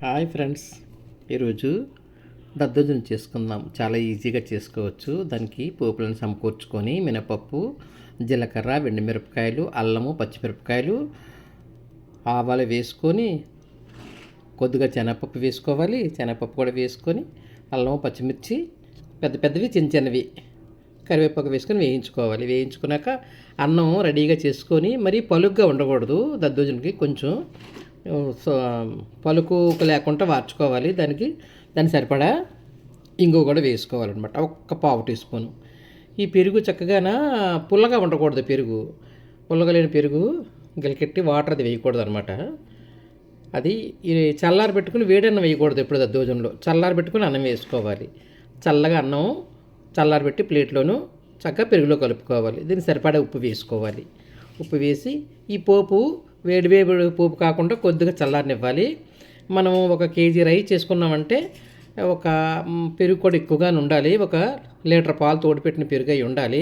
Hi friends, ఈరోజు దద్దోజనం చేసుకుందాం. చాలా ఈజీగా చేసుకోవచ్చు. దానికి పోపులను సమకూర్చుకొని మినపప్పు, జీలకర్ర, మిరపకాయలు, అల్లము, పచ్చిమిరపకాయలు, ఆవాలు వేసుకొని కొద్దిగా శనగపప్పు వేసుకోవాలి. శనగపప్పు కూడా వేసుకొని అల్లము, పచ్చిమిర్చి పెద్ద పెద్దవి, చిన్న చిన్నవి కరివేపాకు వేసుకొని వేయించుకోవాలి. వేయించుకున్నాక అన్నం రెడీగా చేసుకొని మరీ పలుగ్గా ఉండకూడదు. దద్దోజనకి కొంచెం పలుకు లేకుండా వార్చుకోవాలి. దానికి సరిపడా ఇంగు కూడా వేసుకోవాలన్నమాట, ఒక్క పావు టీ స్పూను. ఈ పెరుగు చక్కగా పుల్లగా ఉండకూడదు. పుల్లగా లేని పెరుగు గిలకెట్టి వాటర్ అది వేయకూడదు అనమాట. అది చల్లారి పెట్టుకుని వేడన్నం వేయకూడదు. ఎప్పుడు దద్దోజనంలో చల్లారి పెట్టుకుని అన్నం వేసుకోవాలి. చల్లగా అన్నం చల్లారి పెట్టి ప్లేట్లోనూ చక్కగా పెరుగులో కలుపుకోవాలి. దీనికి సరిపడా ఉప్పు వేసుకోవాలి. ఉప్పు వేసి ఈ పోపు వేడి పోపు కాకుండా కొద్దిగా చల్లారనివ్వాలి. మనం 1 కేజీ రైస్ చేసుకున్నామంటే ఒక పెరుగు కూడా ఎక్కువగా ఉండాలి. 1 లీటర్ పాలు తోడుపెట్టిన పెరుగు అయి ఉండాలి.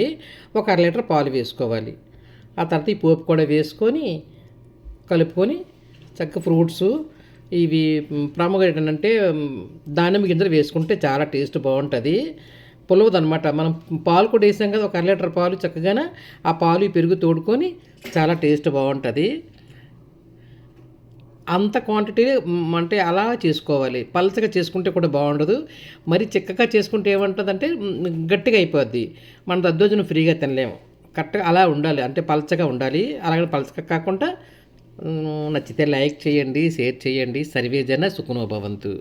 1 అర లీటర్ పాలు వేసుకోవాలి. ఆ తర్వాత ఈ పోపు కూడా వేసుకొని కలుపుకొని చక్కగా ఫ్రూట్స్ ఇవి ప్రాముఖ్యత ఏంటంటే దానిమ్మ గింజలు వేసుకుంటే చాలా టేస్ట్ బాగుంటుంది. పులవదనమాట. మనం పాలు కూడా వేసాం కదా, 1 అర లీటర్ పాలు చక్కగా ఆ పాలు ఈ పెరుగు తోడుకొని చాలా టేస్ట్ బాగుంటుంది. అంత క్వాంటిటీ అంటే అలా చేసుకోవాలి. పలచగా చేసుకుంటే కూడా బాగుండదు. మరి చిక్కగా చేసుకుంటే ఏమంటుందంటే గట్టిగా అయిపోద్ది. మన దద్దోజనం ఫ్రీగా తినలేము. కరెక్ట్గా అలా ఉండాలి, అంటే పలచగా ఉండాలి. అలాగే పలచగా కాకుండా నచ్చితే లైక్ చేయండి, షేర్ చేయండి. సర్వేజన సుఖనో భవంతు.